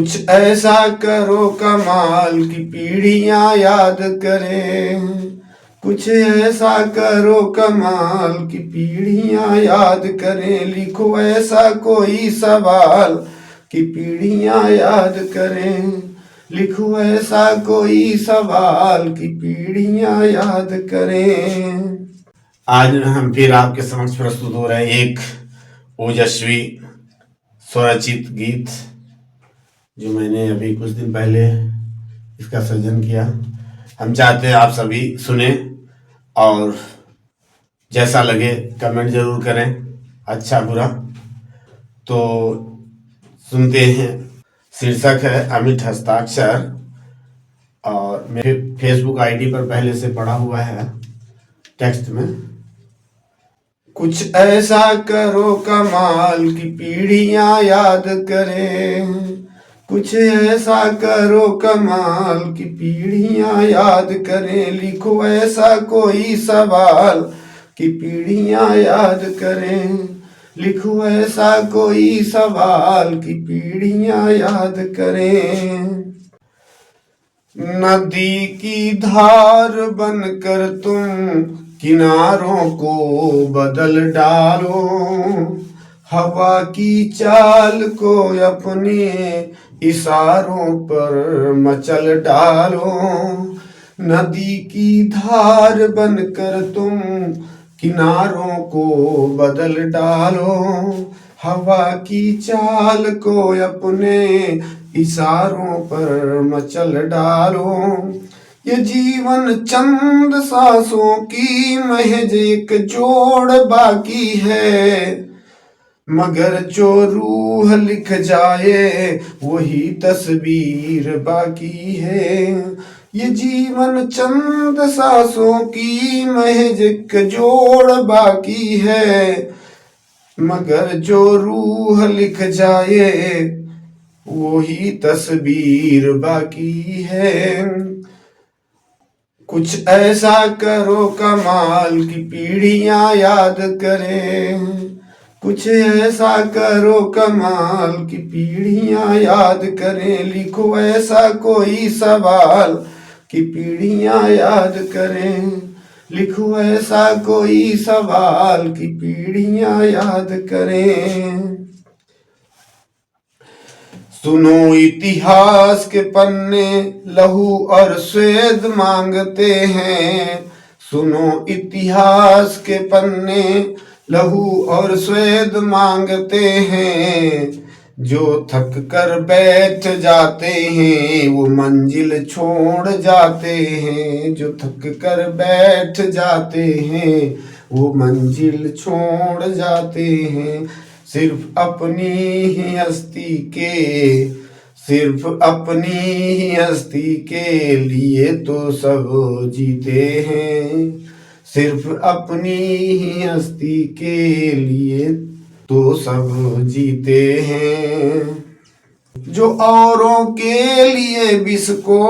कुछ ऐसा करो कमाल की पीढ़ियां याद करें। कुछ ऐसा करो कमाल की पीढ़ियां याद करें। लिखो ऐसा कोई सवाल कि पीढ़ियां याद करें। लिखो ऐसा कोई सवाल कि पीढ़ियां याद करें। आज हम फिर आपके समक्ष प्रस्तुत हो रहे हैं एक ओजस्वी स्वरचित गीत जो मैंने अभी कुछ दिन पहले इसका सृजन किया। हम चाहते हैं आप सभी सुने और जैसा लगे कमेंट जरूर करें, अच्छा बुरा। तो सुनते हैं। शीर्षक है अमिट हस्ताक्षर और मेरे फेसबुक आईडी पर पहले से पड़ा हुआ है टेक्स्ट में। कुछ ऐसा करो कमाल की पीढ़ियां याद करें। कुछ ऐसा करो कमाल की पीढ़ियां याद करें। लिखो ऐसा कोई सवाल कि पीढ़ियां याद करें। लिखो ऐसा कोई सवाल कि पीढ़ियां याद करें। नदी की धार बनकर तुम किनारों को बदल डालो। हवा की चाल को अपने इशारों पर मचल डालो। नदी की धार बनकर तुम किनारों को बदल डालो। हवा की चाल को अपने इशारों पर मचल डालो। ये जीवन चंद सांसों की महज एक जोड़ बाकी है। मगर जो रूह लिख जाए वही तस्वीर बाकी है। ये जीवन चंद सांसों की महज एक जोड़ बाकी है। मगर जो रूह लिख जाए वही तस्वीर बाकी है। कुछ ऐसा करो कमाल की पीढ़ियां याद करें। कुछ ऐसा करो कमाल की पीढ़ियां याद करें। लिखो ऐसा कोई सवाल कि पीढ़ियां याद करें। लिखो ऐसा कोई सवाल कि पीढ़ियां याद करें। सुनो इतिहास के पन्ने लहू और स्वेद मांगते हैं। सुनो इतिहास के पन्ने लहू और स्वेद मांगते हैं। जो थक कर बैठ जाते हैं वो मंजिल छोड़ जाते हैं। जो थक कर बैठ जाते हैं वो मंजिल छोड़ जाते हैं। सिर्फ अपनी ही हस्ती के सिर्फ अपनी ही हस्ती के लिए तो सब जीते हैं। सिर्फ अपनी ही हस्ती के लिए तो सब जीते हैं। जो औरों के लिए विष को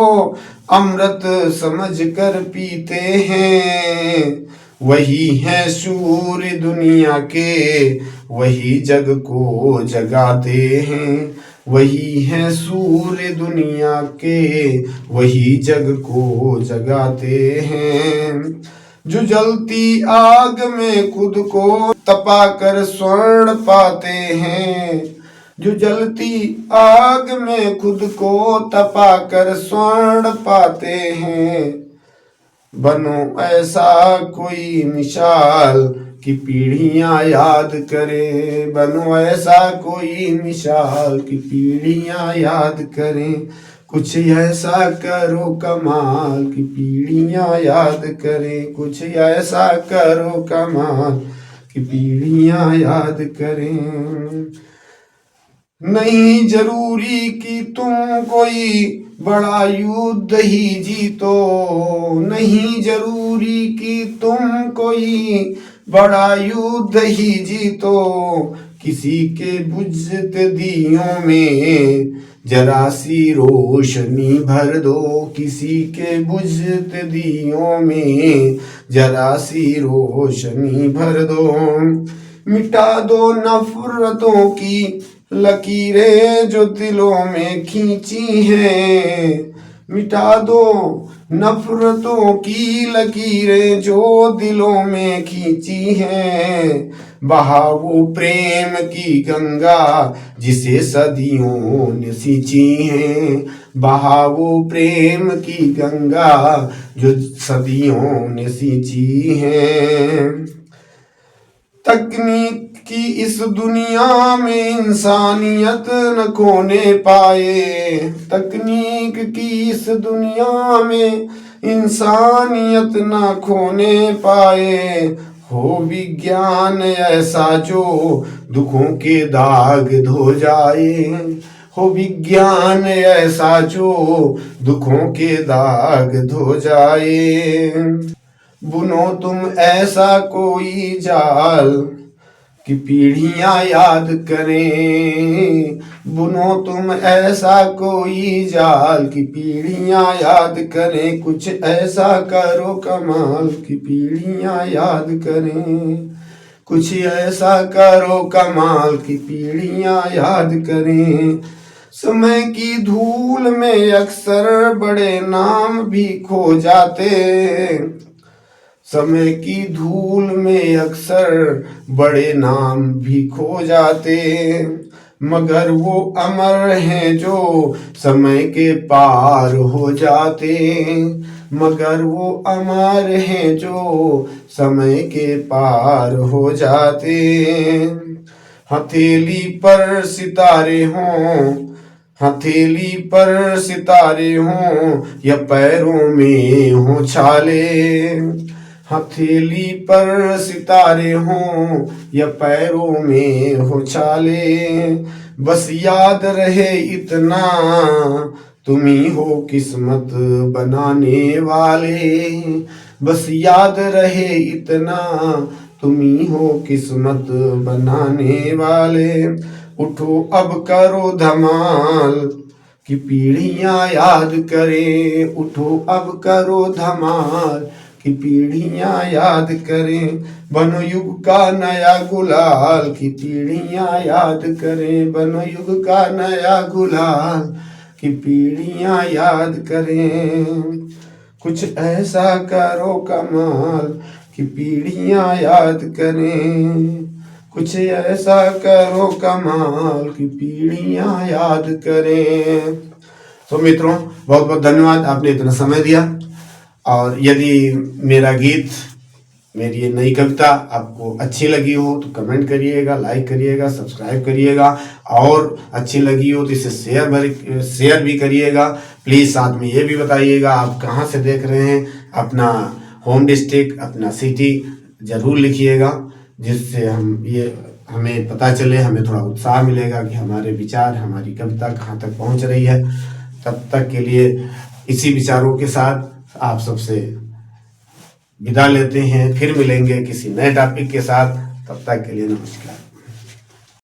अमृत समझ कर पीते हैं वही है सूर्य दुनिया के। वही जग को जगाते हैं। वही है सूर्य दुनिया के। वही जग को जगाते हैं। जो जलती आग में खुद को तपा कर स्वर्ण पाते हैं। जो जलती आग में खुद को तपा कर स्वर्ण पाते हैं। बनो ऐसा कोई मिसाल कि पीढ़ियां याद करें। बनो ऐसा कोई मिसाल कि पीढ़ियां याद करें। कुछ ऐसा करो कमाल कि पीढ़ियां याद करें। कुछ ऐसा करो कमाल कि पीढ़ियां याद करें। नहीं जरूरी कि तुम कोई बड़ा युद्ध ही जीतो। नहीं जरूरी कि तुम कोई बड़ा युद्ध ही जीतो। किसी के बुझते दियों में जरा सी रोशनी भर दो। किसी के बुझते दियों में जरा सी रोशनी भर दो। मिटा दो नफरतों की लकीरें जो दिलों में खींची हैं, मिटा दो नफरतों की लकीरें जो दिलों में खींची हैं। बहाओ प्रेम की गंगा जिसे सदियों ने सींची हैं। बहाओ प्रेम की गंगा जो सदियों ने सींची हैं। तकनीक की इस दुनिया में इंसानियत न खोने पाए। तकनीक की इस दुनिया में इंसानियत न खोने पाए। हो विज्ञान ऐसा जो दुखों के दाग धो जाए। हो विज्ञान ऐसा जो दुखों के दाग धो जाए। बुनो तुम ऐसा कोई जाल कि पीढ़ियां याद करें। बुनो तुम ऐसा कोई जाल कि पीढ़ियां याद करें। कुछ ऐसा करो कमाल कि पीढ़ियां याद करें। कुछ ऐसा करो कमाल कि पीढ़ियां याद करें। समय की धूल में अक्सर बड़े नाम भी खो जाते। समय की धूल में अक्सर बड़े नाम भी खो जाते। मगर वो अमर हैं जो समय के पार हो जाते। मगर वो अमर हैं जो समय के पार हो जाते। हथेली पर सितारे हों, हथेली पर सितारे हों या पैरों में हों छाले। हथेली पर सितारे हों या पैरों में हो छाले। बस याद रहे इतना तुम ही हो किस्मत बनाने वाले। बस याद रहे इतना तुम ही हो किस्मत बनाने वाले। उठो अब करो धमाल कि पीढ़ियां याद करें। उठो अब करो धमाल कि पीढ़ियां याद करें। बनो युग का नया गुलाल कि पीढ़ियां याद करें। बनो युग का नया गुलाल कि पीढ़ियां याद करें। कुछ ऐसा करो कमाल कि पीढ़ियां याद करें। कुछ ऐसा करो कमाल कि पीढ़ियां याद करें। तो मित्रों, बहुत बहुत धन्यवाद, आपने इतना समय दिया। और यदि मेरा गीत, मेरी ये नई कविता आपको अच्छी लगी हो तो कमेंट करिएगा, लाइक करिएगा, सब्सक्राइब करिएगा। और अच्छी लगी हो तो इसे शेयर भी करिएगा। प्लीज़ साथ में ये भी बताइएगा आप कहाँ से देख रहे हैं। अपना होम डिस्ट्रिक्ट, अपना सिटी ज़रूर लिखिएगा, जिससे हमें पता चले, हमें थोड़ा उत्साह मिलेगा कि हमारे विचार, हमारी कविता कहाँ तक पहुँच रही है। तब तक के लिए इसी विचारों के साथ आप सबसे विदा लेते हैं। फिर मिलेंगे किसी नए टॉपिक के साथ। तब तक के लिए नमस्कार।